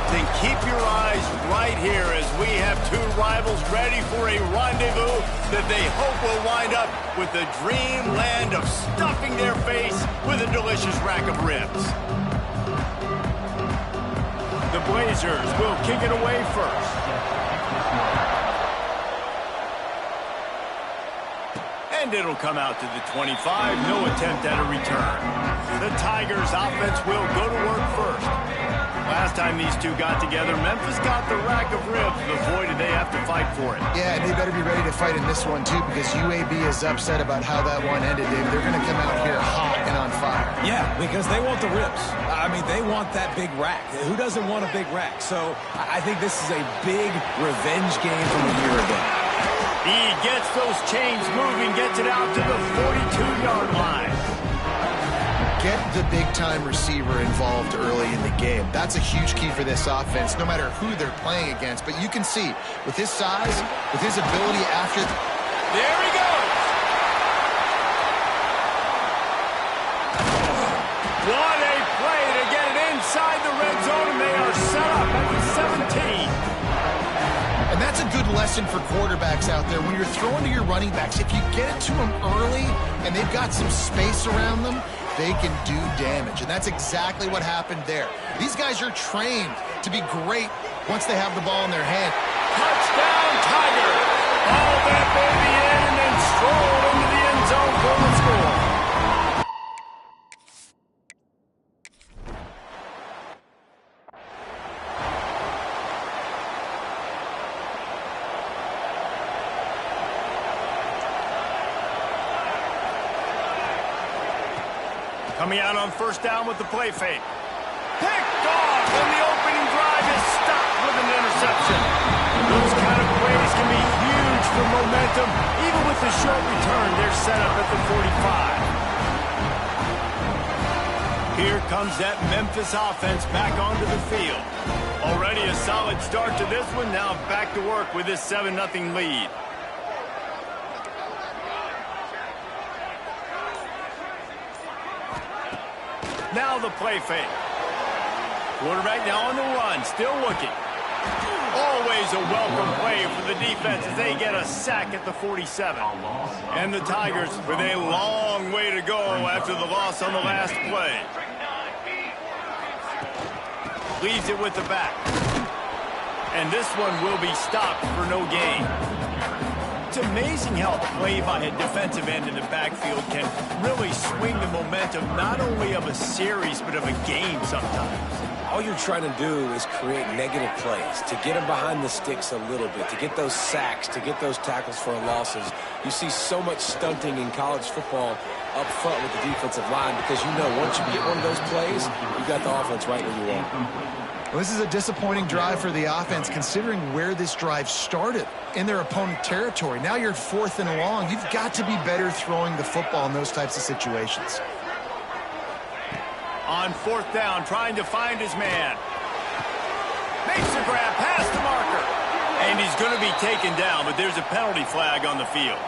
Then keep your eyes right here as we have two rivals ready for a rendezvous that they hope will wind up with the dreamland of stuffing their face with a delicious rack of ribs. The Blazers will kick it away first. And it'll come out to the 25. No attempt at a return. The Tigers' offense will go to work first. Last time these two got together, Memphis got the rack of ribs, but boy, did they have to fight for it. Yeah, and they better be ready to fight in this one, too, because UAB is upset about how that one ended, David. They're going to come out here hot and on fire. Yeah, because they want the ribs. I mean, they want that big rack. Who doesn't want a big rack? So I think this is a big revenge game from a year ago. He gets those chains moving, gets it out to the 42-yard line. Get the big-time receiver involved early in the game. That's a huge key for this offense, no matter who they're playing against. But you can see, with his size, with his ability after... There he goes! What a play to get it inside the red zone, and they are set up at the 17. And that's a good lesson for quarterbacks out there. When you're throwing to your running backs, if you get it to them early and they've got some space around them, they can do damage. And that's exactly what happened there. These guys are trained to be great once they have the ball in their hand. Touchdown, Tiger! Ball that baby in and then stroll into the end zone for the score. Coming out on first down with the play fake. Picked off, and the opening drive is stopped with an interception. Those kind of plays can be huge for momentum. Even with the short return, they're set up at the 45. Here comes that Memphis offense back onto the field. Already a solid start to this one. Now back to work with this 7-0 lead. Now the play fake. Quarterback now on the run, still looking. Always a welcome play for the defense as they get a sack at the 47. And the Tigers with a long way to go after the loss on the last play. Leaves it with the back. And this one will be stopped for no gain. It's amazing how a play by a defensive end in the backfield can really swing the momentum not only of a series but of a game sometimes. All you're trying to do is create negative plays, to get them behind the sticks a little bit, to get those sacks, to get those tackles for losses. You see so much stunting in college football up front with the defensive line because you know once you get one of those plays, you got the offense right where you want. Well, this is a disappointing drive for the offense considering where this drive started, in their opponent territory. Now you're 4th and long. You've got to be better throwing the football in those types of situations. On 4th down, trying to find his man. Makes the grab past the marker. And he's going to be taken down, but there's a penalty flag on the field.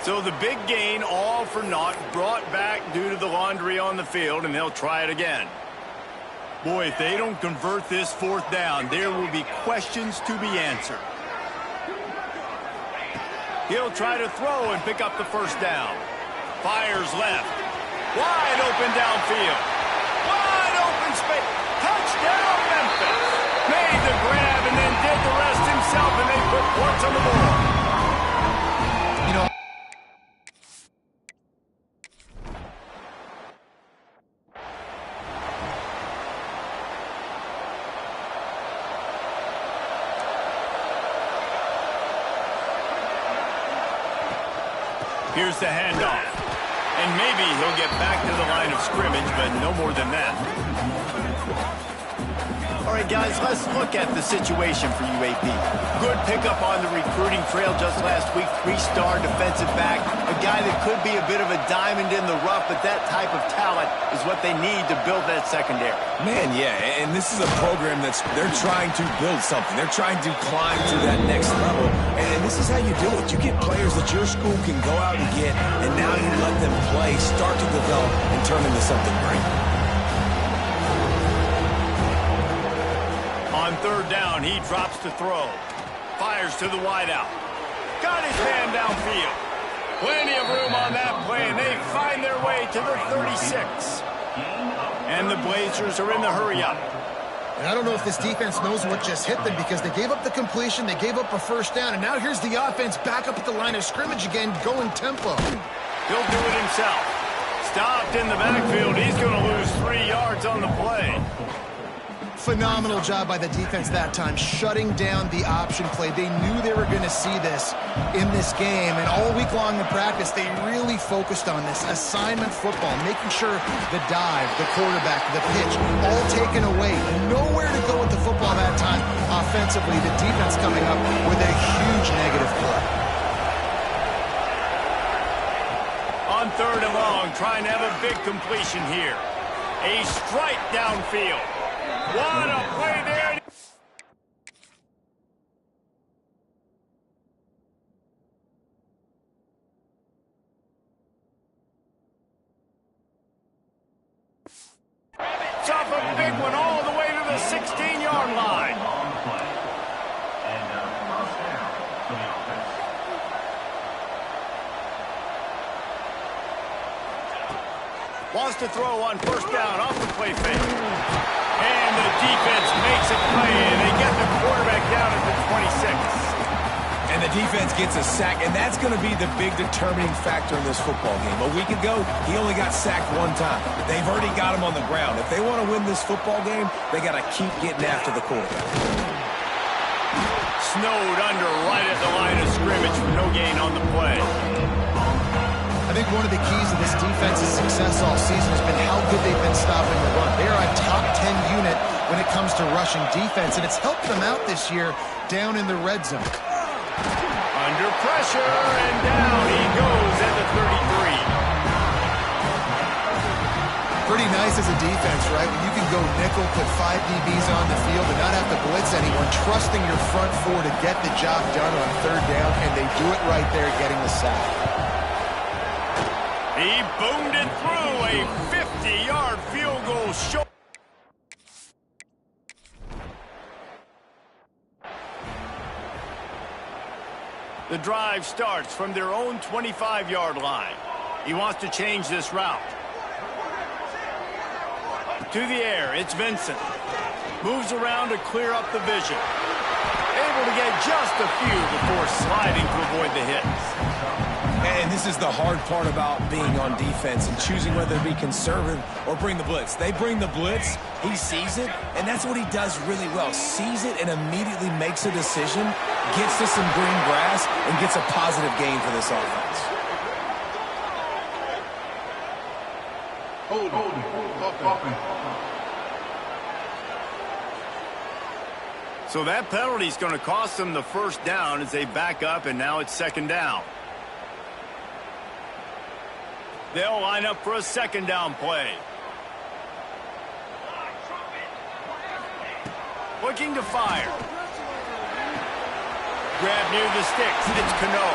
So the big gain, all for naught, brought back due to the laundry on the field, and they'll try it again. Boy, if they don't convert this 4th down, there will be questions to be answered. He'll try to throw and pick up the first down. Fires left. Wide open downfield. Wide open space. Touchdown, Memphis. Made the grab and then did the rest himself, and they put points on the board. You know, here's the handoff. And maybe he'll get back to the line of scrimmage, but no more than that. All right, guys, let's look at the situation for UAB. Good pickup on the recruiting trail just last week. 3-star defensive back. A guy that could be a bit of a diamond in the rough, but that type of talent is what they need to build that secondary. Man, yeah, and this is a program they're trying to build something. They're trying to climb to that next level, and this is how you do it. You get players that your school can go out and get, and now you let them play, start to develop, and turn into something great. On third down, he drops to throw. Fires to the wideout. Got his man downfield. Plenty of room on that play, and they find their way to the 36. And the Blazers are in the hurry-up. And I don't know if this defense knows what just hit them because they gave up the completion, they gave up a first down, and now here's the offense back up at the line of scrimmage again, going tempo. He'll do it himself. Stopped in the backfield. He's going to lose 3 yards on the play. Phenomenal job by the defense that time, shutting down the option play. They knew they were going to see this in this game, and all week long in practice, they really focused on this assignment football, making sure the dive, the quarterback, the pitch, all taken away. Nowhere to go with the football that time offensively. The defense coming up with a huge negative play. On third and long, trying to have a big completion here. A strike downfield. What a play there. It's off a big one all the way to the 16-yard line. Wants to throw on first down off the play fake. And the defense makes a play, and they get the quarterback down at the 26. And the defense gets a sack, and that's going to be the big determining factor in this football game. A week ago, he only got sacked 1 time. They've already got him on the ground. If they want to win this football game, they got to keep getting after the quarterback. Snowed under right at the line of scrimmage for no gain on the play. I think one of the keys to this defense's success all season has been how good they've been stopping the run. They're a top 10 unit when it comes to rushing defense, and it's helped them out this year down in the red zone. Under pressure, and down he goes at the 33. Pretty nice as a defense, right? When you can go nickel, put 5 DBs on the field and not have to blitz anyone, trusting your front 4 to get the job done on third down, and they do it right there, getting the sack. He boomed it through a 50-yard field goal short. The drive starts from their own 25-yard line. He wants to change this route. To the air, it's Vincent. Moves around to clear up the vision. Able to get just a few before sliding to avoid the hits. And this is the hard part about being on defense and choosing whether to be conservative or bring the blitz. They bring the blitz, he sees it, and that's what he does really well. Sees it and immediately makes a decision, gets to some green grass, and gets a positive gain for this offense. So that penalty is going to cost them the first down as they back up, and now it's second down. They'll line up for a second down play. Looking to fire. Grab near the sticks. It's Cano.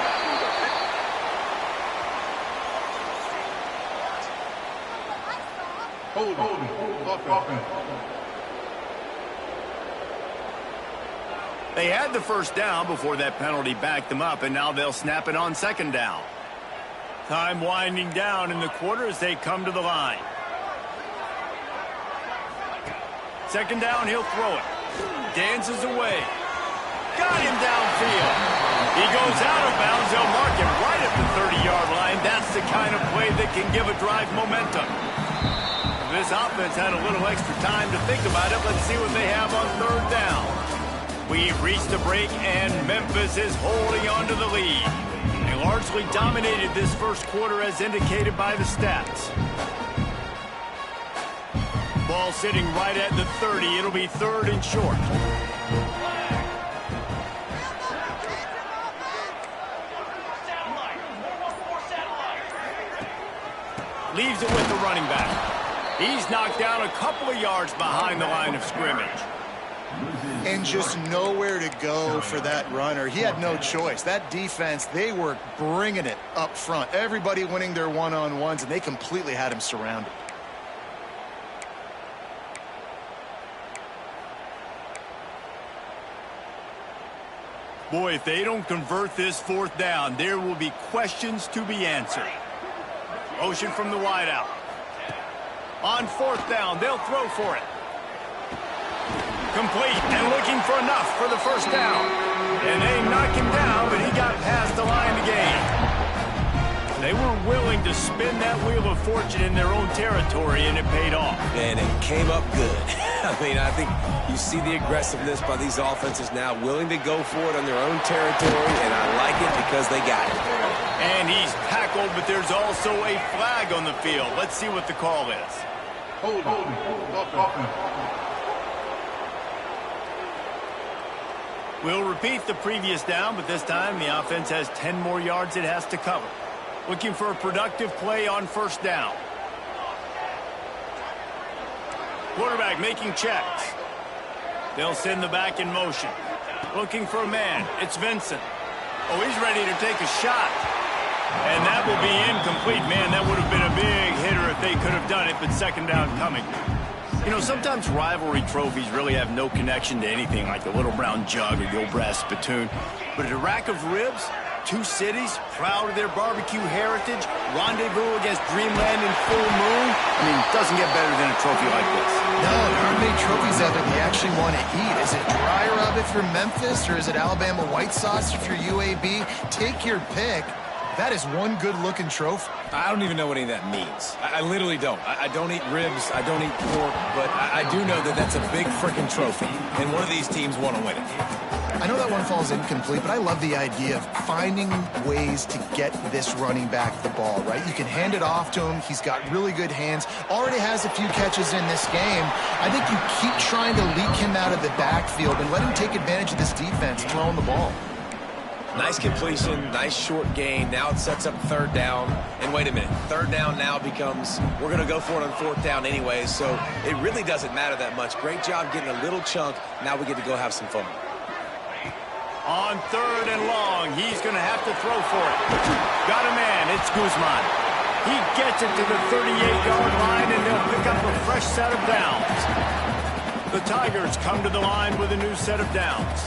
They had the first down before that penalty backed them up, and now they'll snap it on second down. Time winding down in the quarter as they come to the line. Second down, he'll throw it. Dances away. Got him downfield. He goes out of bounds. They'll mark him right at the 30-yard line. That's the kind of play that can give a drive momentum. This offense had a little extra time to think about it. Let's see what they have on third down. We've reached the break, and Memphis is holding on to the lead. They largely dominated this first quarter as indicated by the stats. Ball sitting right at the 30. It'll be third and short. Leaves it with the running back. He's knocked down a couple of yards behind the line of scrimmage. And just nowhere to go for that runner. He had no choice. That defense, they were bringing it up front. Everybody winning their one-on-ones, and they completely had him surrounded. Boy, if they don't convert this fourth down, there will be questions to be answered. Motion from the wideout. On fourth down, they'll throw for it. Complete and looking for enough for the first down. And they knock him down, but he got past the line to gain. They were willing to spin that wheel of fortune in their own territory, and it paid off. And it came up good. I mean, I think you see the aggressiveness by these offenses now, willing to go for it on their own territory, and I like it because they got it. And he's tackled, but there's also a flag on the field. Let's see what the call is. Hold. We'll repeat the previous down, but this time the offense has 10 more yards it has to cover. Looking for a productive play on first down. Quarterback making checks. They'll send the back in motion. Looking for a man. It's Vincent. Oh, he's ready to take a shot. And that will be incomplete. Man, that would have been a big hitter if they could have done it, but second down coming. You know, sometimes rivalry trophies really have no connection to anything like the Little Brown Jug or the old brass spittoon. But a rack of ribs, two cities, proud of their barbecue heritage, rendezvous against dreamland in full moon. I mean, it doesn't get better than a trophy like this. No, there aren't many trophies out there that you actually want to eat. Is it dry rub if you're Memphis, or is it Alabama white sauce if you're UAB? Take your pick. That is one good-looking trophy. I don't even know what any of that means. I literally don't. I don't eat ribs. I don't eat pork. But I do know that that's a big freaking trophy, and one of these teams want to win it. I know that one falls incomplete, but I love the idea of finding ways to get this running back the ball, right? You can hand it off to him. He's got really good hands. Already has a few catches in this game. I think you keep trying to leak him out of the backfield and let him take advantage of this defense throwing the ball. Nice completion, nice short gain. Now it sets up third down. And wait a minute, third down now becomes, we're going to go for it on fourth down anyway, so it really doesn't matter that much. Great job getting a little chunk. Now we get to go have some fun. On third and long, he's going to have to throw for it. Got a man, it's Guzman. He gets it to the 38-yard line, and they'll pick up a fresh set of downs. The Tigers come to the line with a new set of downs.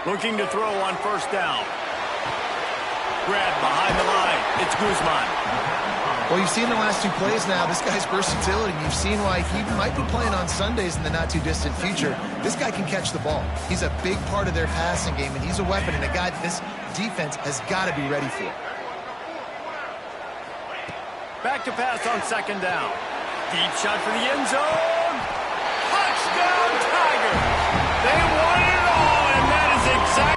Looking to throw on first down. Grab behind the line. It's Guzman. Well, you've seen the last two plays now. This guy's versatility. You've seen why he might be playing on Sundays in the not-too-distant future. This guy can catch the ball. He's a big part of their passing game, and he's a weapon and a guy that this defense has got to be ready for. Back to pass on second down. Deep shot for the end zone. Touchdown, Tigers. They won it all, and that is exactly.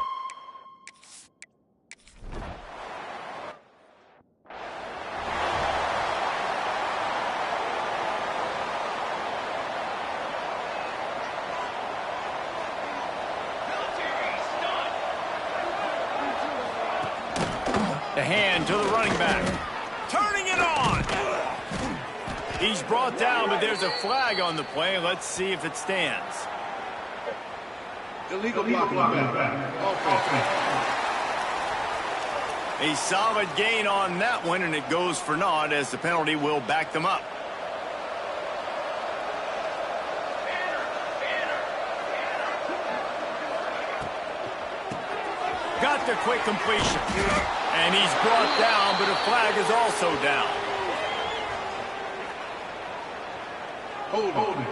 The hand to the running back. Turning it on. He's brought down, but there's a flag on the play. Let's see if it stands. Illegal blocking back. A solid gain on that one, and it goes for naught as the penalty will back them up. Got the quick completion. And he's brought down, but a flag is also down. Hold it.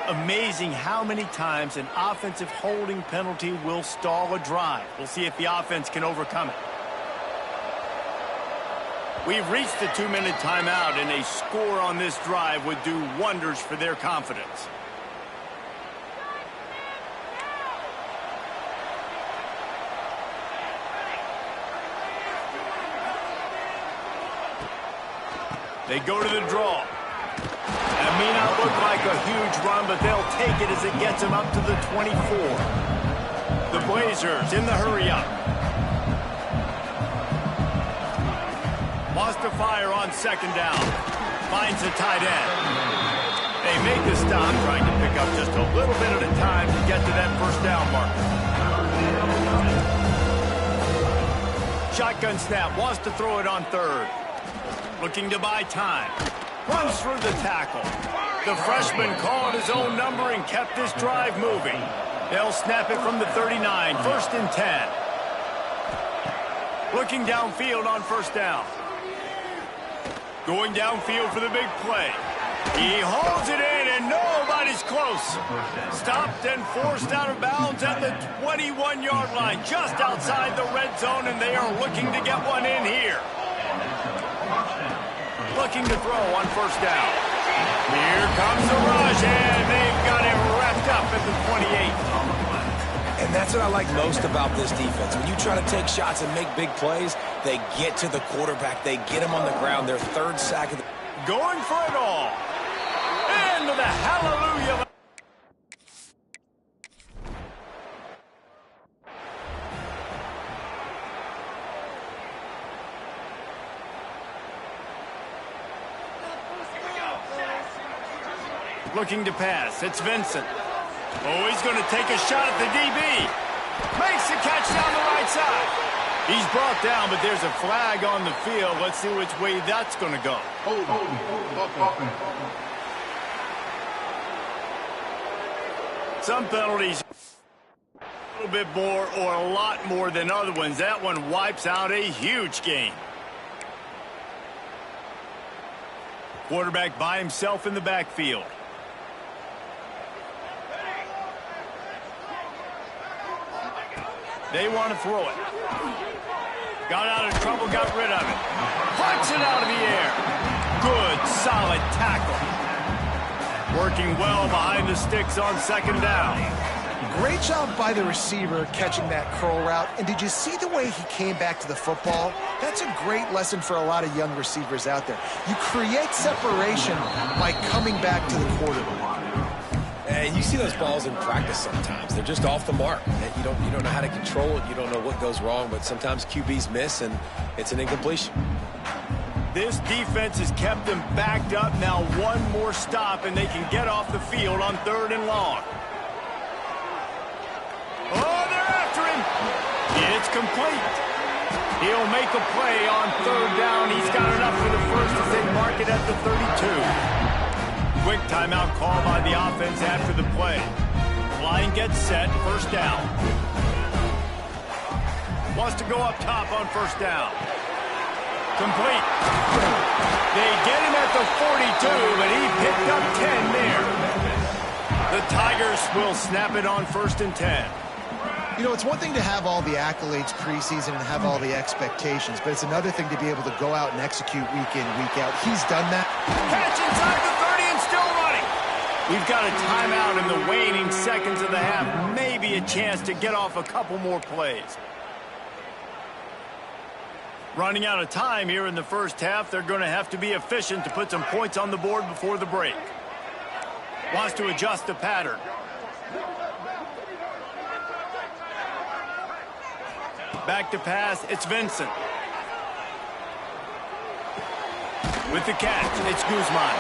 Amazing how many times an offensive holding penalty will stall a drive. We'll see if the offense can overcome it. We've reached the 2-minute timeout, and a score on this drive would do wonders for their confidence. They go to the draw. That may not look like a huge run, but they'll take it as it gets them up to the 24. The Blazers in the hurry-up. Wants to fire on second down. Finds the tight end. They make the stop, trying to pick up just a little bit at a time to get to that first down marker. Shotgun snap. Wants to throw it on third. Looking to buy time. Runs through the tackle. The freshman called his own number and kept this drive moving. They'll snap it from the 39. First and 10. Looking downfield on first down. Going downfield for the big play. He holds it in, and nobody's close. Stopped and forced out of bounds at the 21-yard line, just outside the red zone, and they are looking to get one in here. Looking to throw on first down. Here comes the rush, and they've got it wrapped up at the 28. And that's what I like most about this defense. When you try to take shots and make big plays, they get to the quarterback. They get him on the ground. Their third sack of the... Going for it all. Into the hallelujah. Looking to pass. It's Vincent. Oh, he's going to take a shot at the DB. Makes the catch down the right side. He's brought down, but there's a flag on the field. Let's see which way that's going to go. Some penalties a little bit more or a lot more than other ones. That one wipes out a huge game. Quarterback by himself in the backfield. They want to throw it. Got out of trouble, got rid of it. Punch it out of the air. Good, solid tackle. Working well behind the sticks on second down. Great job by the receiver catching that curl route. And did you see the way he came back to the football? That's a great lesson for a lot of young receivers out there. You create separation by coming back to the quarterback. And you see those balls in practice sometimes. They're just off the mark. You don't know how to control it. You don't know what goes wrong, but sometimes QBs miss, and it's an incompletion. This defense has kept them backed up. Now one more stop, and they can get off the field on third and long. Oh, they're after him. It's complete. He'll make a play on third down. He's got enough for the first as they mark it at the 32. Quick timeout call by the offense after the play. Line gets set, first down. Wants to go up top on first down. Complete. They get him at the 42, but he picked up 10 there. The Tigers will snap it on first and 10. You know, it's one thing to have all the accolades preseason and have all the expectations, but it's another thing to be able to go out and execute week in, week out. He's done that. Catch inside the 30 and still running. We've got a timeout in the waning seconds of the half. Maybe a chance to get off a couple more plays. Running out of time here in the first half. They're going to have to be efficient to put some points on the board before the break. Wants to adjust the pattern. Back to pass, it's Vincent. With the catch, it's Guzman.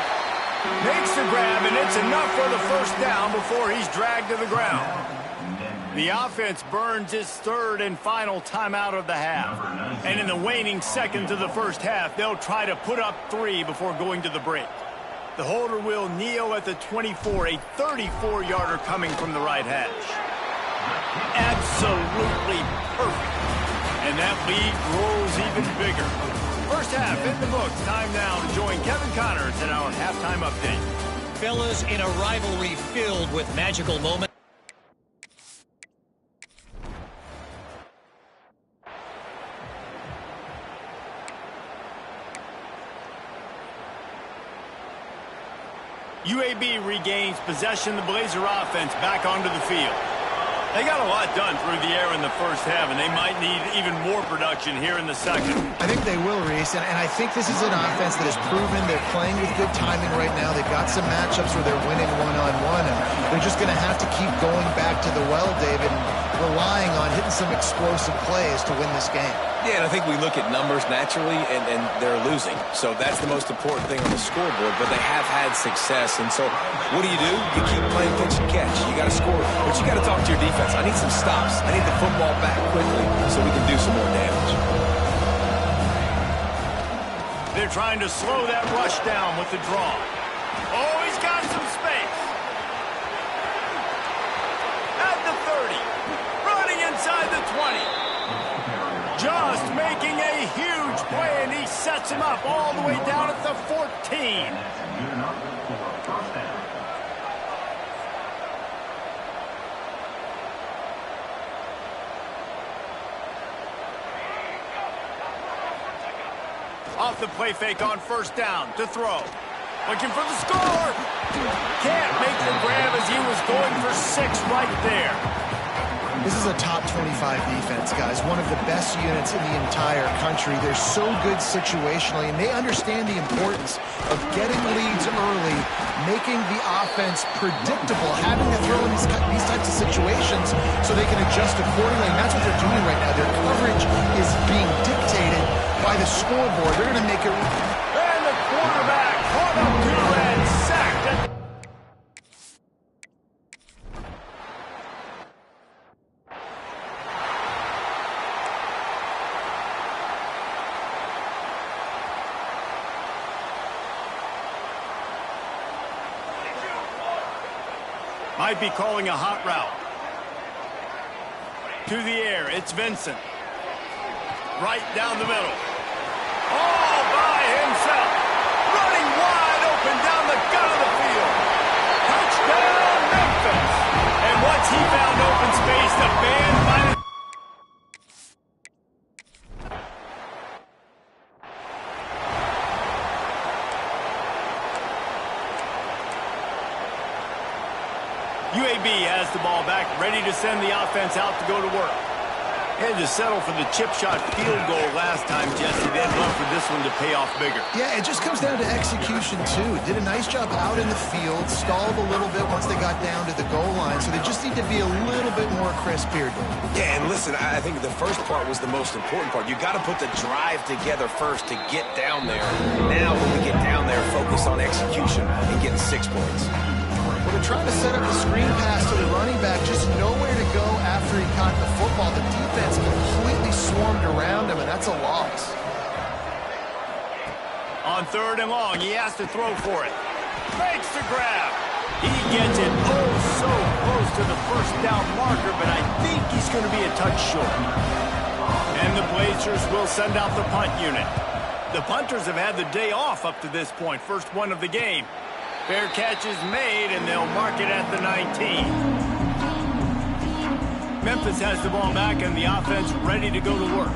Makes the grab, and it's enough for the first down before he's dragged to the ground. The offense burns its third and final timeout of the half. And in the waning seconds of the first half, they'll try to put up 3 before going to the break. The holder will kneel at the 24, a 34-yarder coming from the right hash. Absolutely perfect. And that lead grows even bigger. First half in the books. Time now to join Kevin Connors in our halftime update. Fellas, in a rivalry filled with magical moments. UAB regains possession. The Blazer offense back onto the field. They got a lot done through the air in the first half, and they might need even more production here in the second. I think they will, Reese, and I think this is an offense that has proven they're playing with good timing right now. They've got some matchups where they're winning one-on-one, and they're just going to have to keep going back to the well, David, and relying on hitting some explosive plays to win this game. Yeah, and I think we look at numbers naturally, and they're losing. So that's the most important thing on the scoreboard, but they have had success. And so what do? You keep playing pitch and catch. You got to score, but you got to talk to your defense. I need some stops. I need the football back quickly so we can do some more damage. They're trying to slow that rush down with the draw. Oh, he's got some space. At the 30. Running inside the 20. Just making a huge play, and he sets him up all the way down at the 14. Off the play fake on first down to throw. Looking for the score. Can't make the grab as he was going for 6 right there. This is a top 25 defense, guys. One of the best units in the entire country. They're so good situationally, and they understand the importance of getting leads early, making the offense predictable, having to throw in these types of situations so they can adjust accordingly. And that's what they're doing right now. Their coverage is being dictated by the scoreboard. They're going to make it. And the quarterback caught up to and sacked. Might be calling a hot route. To the air, it's Vincent. Right down the middle. All by himself. Running wide open down the gut of the field. Touchdown, Memphis. And once he found open space, the band finally... UAB has the ball back, ready to send the offense out to go to work. Had to settle for the chip shot field goal last time, Jesse. They'd love for this one to pay off bigger. Yeah, it just comes down to execution, too. Did a nice job out in the field, stalled a little bit once they got down to the goal line, so they just need to be a little bit more crisp here. Yeah, and listen, I think the first part was the most important part. You got to put the drive together first to get down there. Now, when we get down there, focus on execution and getting 6 points. Well, they're trying to set up the screen pass to the running back, just nowhere to go after he caught the football. The defense completely swarmed around him, and that's a loss. On 3rd and long, he has to throw for it. Fakes the grab. He gets it oh so close to the first down marker, but I think he's going to be a touch short. And the Blazers will send out the punt unit. The punters have had the day off up to this point, first one of the game. Fair catch is made, and they'll mark it at the 19. Memphis has the ball back, and the offense ready to go to work.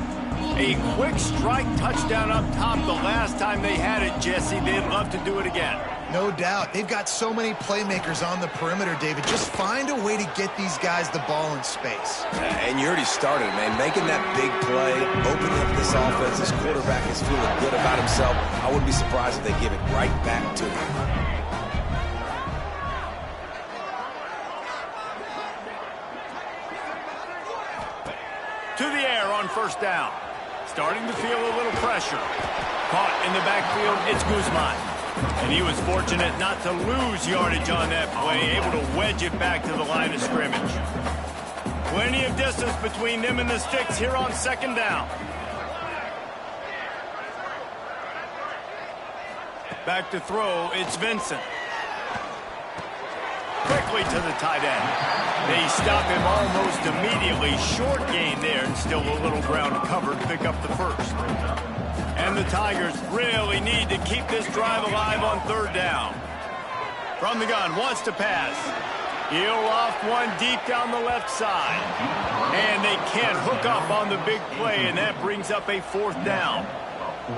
A quick strike touchdown up top the last time they had it, Jesse. They'd love to do it again. No doubt. They've got so many playmakers on the perimeter, David. Just find a way to get these guys the ball in space. And you already started, man. Making that big play, opening up this offense. This quarterback is feeling good about himself. I wouldn't be surprised if they give it right back to him. To the air on first down. Starting to feel a little pressure. Caught in the backfield, it's Guzman. And he was fortunate not to lose yardage on that play, able to wedge it back to the line of scrimmage. Plenty of distance between them and the sticks here on 2nd down. Back to throw, it's Vincent. Quickly to the tight end. They stop him almost immediately. Short gain there, and still a little ground covered to pick up the first. And the Tigers really need to keep this drive alive on 3rd down. From the gun, wants to pass. He'll loft one deep down the left side. And they can't hook up on the big play, and that brings up a 4th down.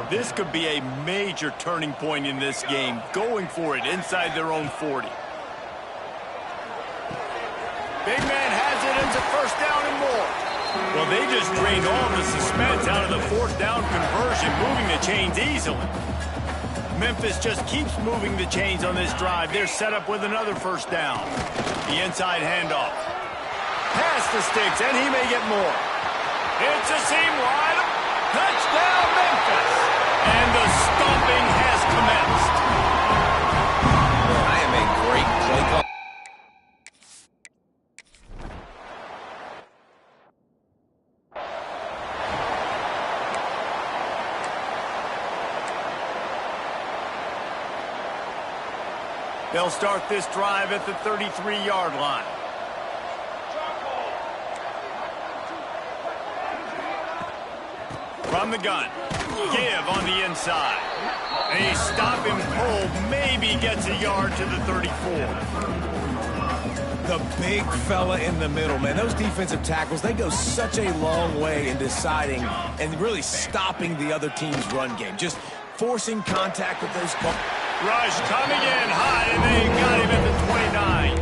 This could be a major turning point in this game, going for it inside their own 40. Big man has it. It's a first down and more. Well, they just drained all the suspense out of the fourth down conversion, moving the chains easily. Memphis just keeps moving the chains on this drive. They're set up with another first down. The inside handoff. Pass the sticks, and he may get more. It's a seam wide. Touchdown, Memphis. And the stomping has commenced. I am a great play call. They'll start this drive at the 33-yard line. From the gun. Give on the inside. A stop and pull maybe gets a yard to the 34. The big fella in the middle, man. Those defensive tackles, they go such a long way in deciding and really stopping the other team's run game. Just forcing contact with those. Rush coming in high, and they got him at the 29.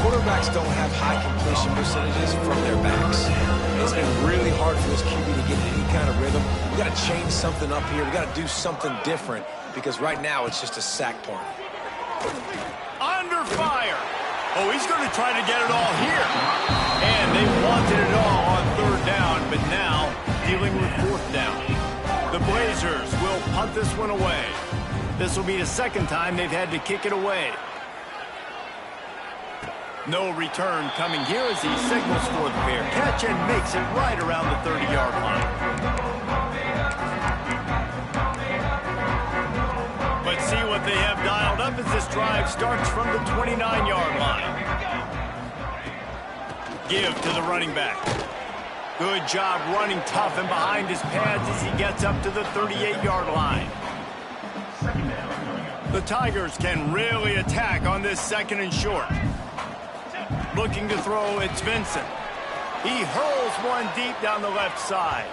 Quarterbacks don't have high completion percentages from their backs. It's been really hard for this QB to get any kind of rhythm. We got to change something up here. We got to do something different because right now it's just a sack party. Under fire. Oh, he's going to try to get it all here. And they wanted it all on third down, but now dealing with fourth down. The Blazers will punt this one away. This will be the second time they've had to kick it away. No return coming here as he signals for the fair catch and makes it right around the 30-yard line. But see what they have dialed up as this drive starts from the 29-yard line. Give to the running back. Good job running tough and behind his pads as he gets up to the 38-yard line. The Tigers can really attack on this second and short. Looking to throw, it's Vincent. He hurls one deep down the left side.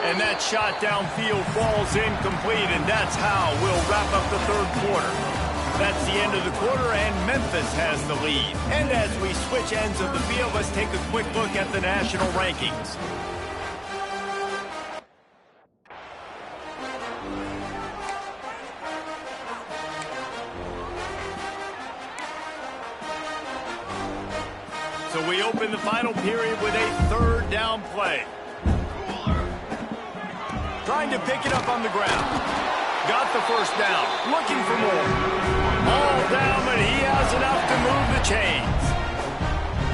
And that shot downfield falls incomplete, and that's how we'll wrap up the third quarter. That's the end of the quarter, and Memphis has the lead. And as we switch ends of the field, let's take a quick look at the national rankings. So we open the final period with a third down play. Trying to pick it up on the ground. Got the first down. Looking for more. All down, but he has enough to move the chains.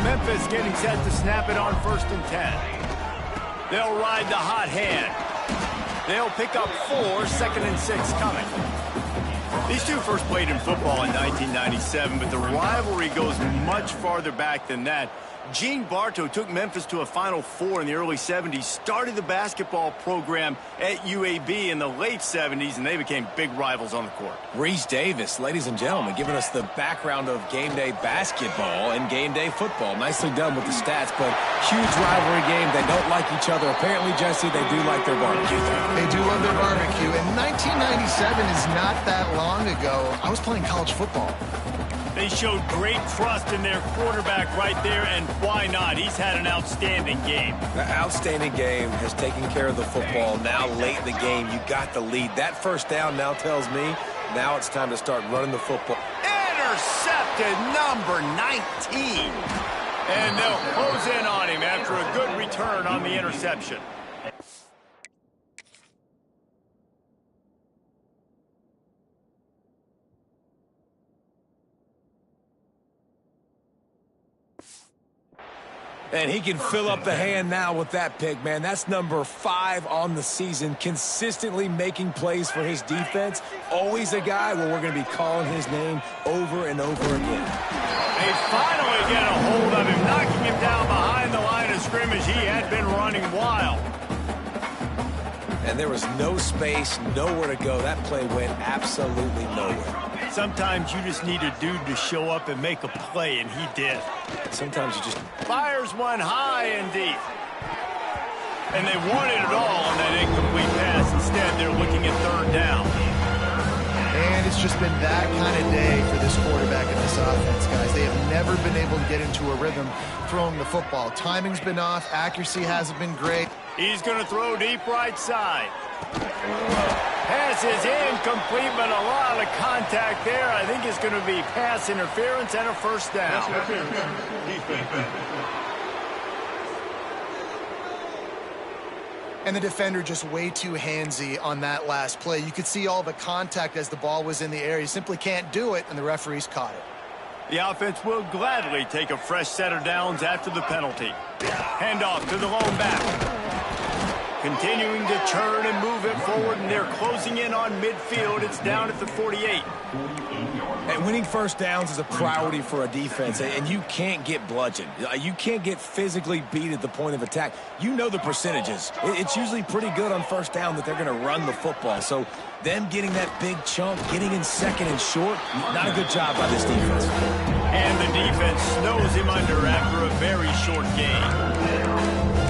Memphis getting set to snap it on 1st and 10. They'll ride the hot hand. They'll pick up 4, 2nd and 6 coming. These two first played in football in 1997, but the rivalry goes much farther back than that. Gene Bartow took Memphis to a Final Four in the early 70s, started the basketball program at UAB in the late 70s, and they became big rivals on the court. Reese Davis, ladies and gentlemen, giving us the background of game day basketball and game day football. Nicely done with the stats, but huge rivalry game. They don't like each other. Apparently, Jesse, they do like their barbecue. They do love their barbecue, and 1997 is not that long ago. I was playing college football. They showed great trust in their quarterback right there, and why not? He's had an outstanding game. The outstanding game has taken care of the football. Now, late in the game, you got the lead. That first down now tells me now it's time to start running the football. Intercepted, number 19. And they'll close in on him after a good return on the interception. And he can fill up the hand now with that pick, man. That's number 5 on the season, consistently making plays for his defense. Always a guy where we're going to be calling his name over and over again. They finally get a hold of him, knocking him down behind the line of scrimmage. He had been running wild. And there was no space, nowhere to go. That play went absolutely nowhere. Sometimes you just need a dude to show up and make a play, and he did. Sometimes you just... Fires one high and deep. And they wanted it all on that incomplete pass. Instead, they're looking at third down. And it's just been that kind of day for this quarterback and this offense, guys. They have never been able to get into a rhythm throwing the football. Timing's been off. Accuracy hasn't been great. He's going to throw deep right side. Pass is incomplete, but a lot of contact there. I think it's going to be pass interference and a first down. And the defender just way too handsy on that last play. You could see all the contact as the ball was in the air. You simply can't do it, and the referees caught it. The offense will gladly take a fresh set of downs after the penalty. Handoff to the lone back. Continuing to turn and move it forward, and they're closing in on midfield. It's down at the 48. And winning first downs is a priority for a defense, and you can't get bludgeoned. You can't get physically beat at the point of attack. You know the percentages. It's usually pretty good on first down that they're going to run the football. So them getting that big chunk, getting in second and short, not a good job by this defense. And the defense snows him under after a very short game.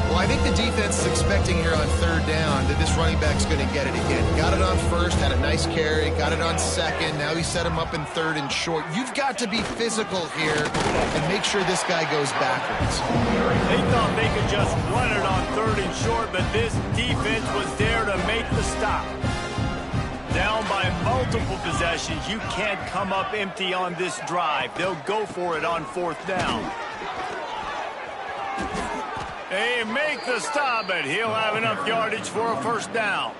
Well, I think the defense is expecting here on third down that this running back's going to get it again. Got it on first, had a nice carry, got it on second. Now he set him up in third and short. You've got to be physical here and make sure this guy goes backwards. They thought they could just run it on third and short, but this defense was there to make the stop. Down by multiple possessions, you can't come up empty on this drive. They'll go for it on fourth down. They make the stop, but he'll have enough yardage for a first down.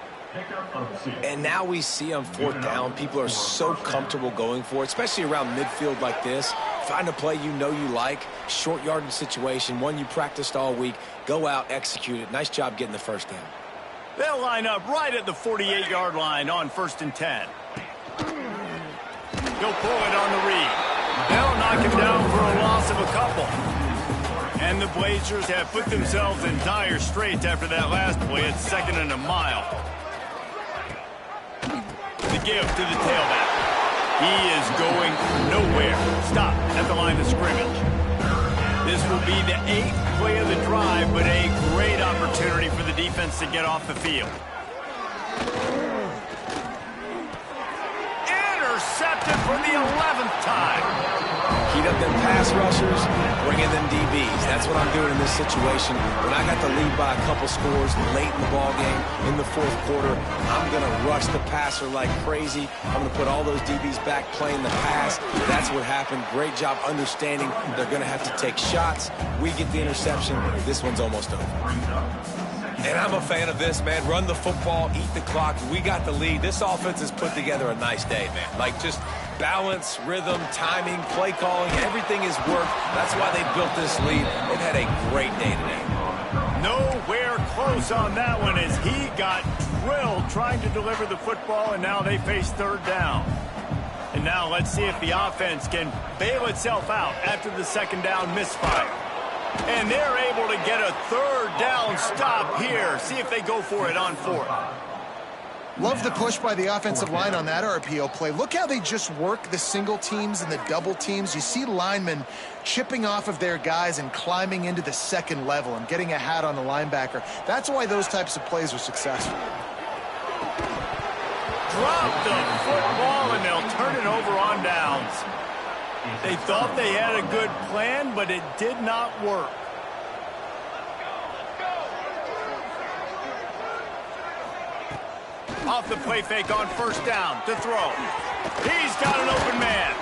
And now we see on fourth down, people are so comfortable going for it, especially around midfield like this. Find a play you know you like, short yardage situation, one you practiced all week. Go out, execute it. Nice job getting the first down. They'll line up right at the 48-yard line on 1st and 10. He'll pull it on the read. They'll knock him down for a loss of a couple. And the Blazers have put themselves in dire straits after that last play at 2nd and a mile. The give to the tailback. He is going nowhere. Stop at the line of scrimmage. This will be the 8th play of the drive, but a great opportunity for the defense to get off the field. Intercepted for the 11th time. Heat up them pass rushers, bring in them DBs. That's what I'm doing in this situation. When I got the lead by a couple scores late in the ball game, in the fourth quarter, I'm going to rush the passer like crazy. I'm going to put all those DBs back playing the pass. That's what happened. Great job understanding they're going to have to take shots. We get the interception. This one's almost over. And I'm a fan of this, man. Run the football, eat the clock. We got the lead. This offense has put together a nice day, man. Like, just balance, rhythm, timing, play calling, everything has worked. That's why they built this lead. They've had a great day today. Nowhere close on that one as he got drilled trying to deliver the football, and now they face third down. And now let's see if the offense can bail itself out after the second down misfire. And they're able to get a third down stop here. See if they go for it on fourth. Love the push by the offensive line on that RPO play. Look how they just work the single teams and the double teams. You see linemen chipping off of their guys and climbing into the second level and getting a hat on the linebacker. That's why those types of plays are successful. Drop the football, and they'll turn it over on downs. They thought they had a good plan, but it did not work. Off the play fake on first down to throw. He's got an open man.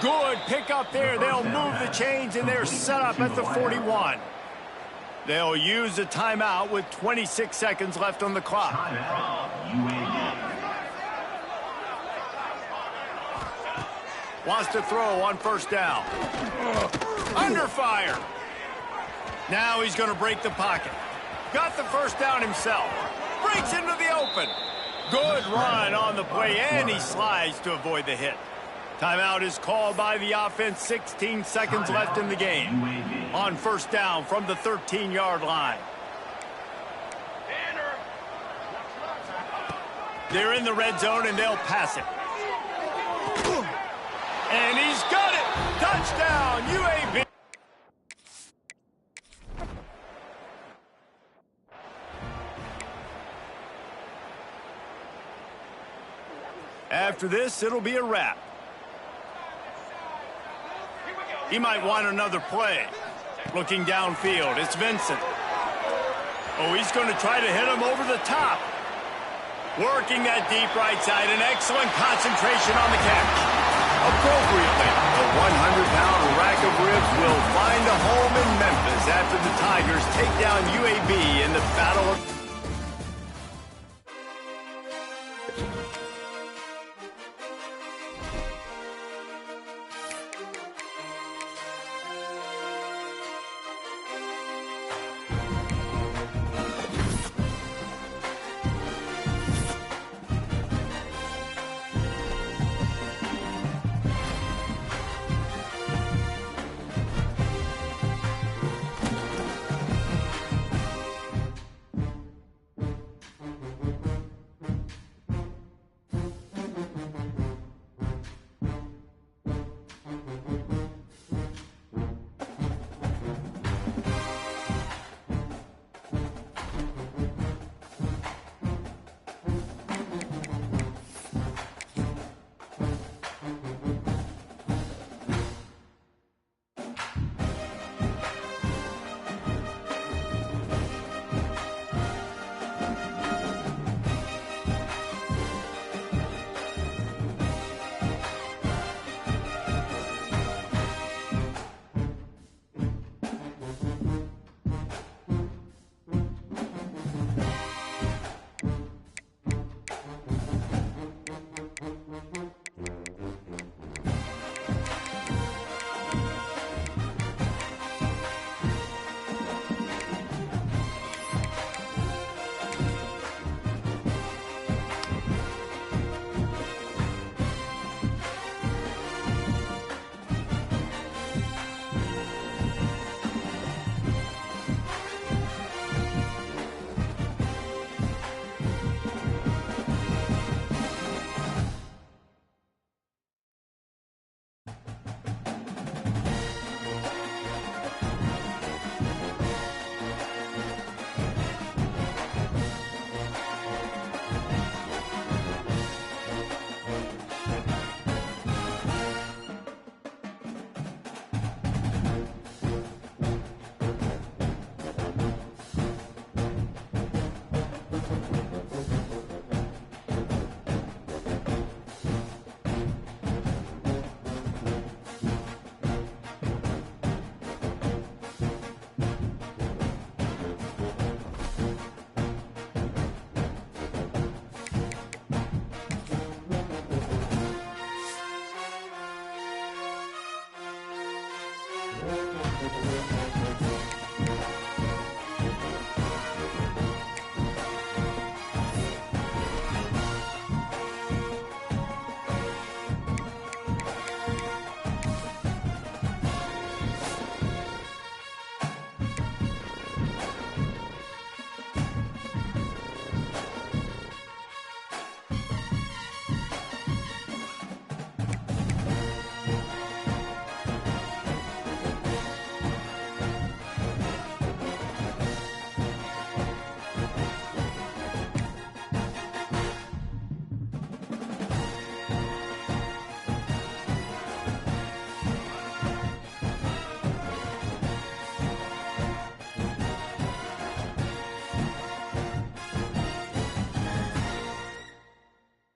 Good pick up there. They'll move the chains, and they're set up at the 41. They'll use a timeout with 26 seconds left on the clock. Wants to throw on first down. Under fire. Now he's going to break the pocket. Got the first down himself. Breaks into the open. Good run on the play, and he slides to avoid the hit. Timeout is called by the offense. 16 seconds left in the game. On first down from the 13-yard line. They're in the red zone, and they'll pass it. And he's got it! Touchdown, UAB! After this, it'll be a wrap. He might want another play. Looking downfield, it's Vincent. Oh, he's going to try to hit him over the top. Working that deep right side, an excellent concentration on the catch. Appropriately, the 100-pound rack of ribs will find a home in Memphis after the Tigers take down UAB in the Battle of...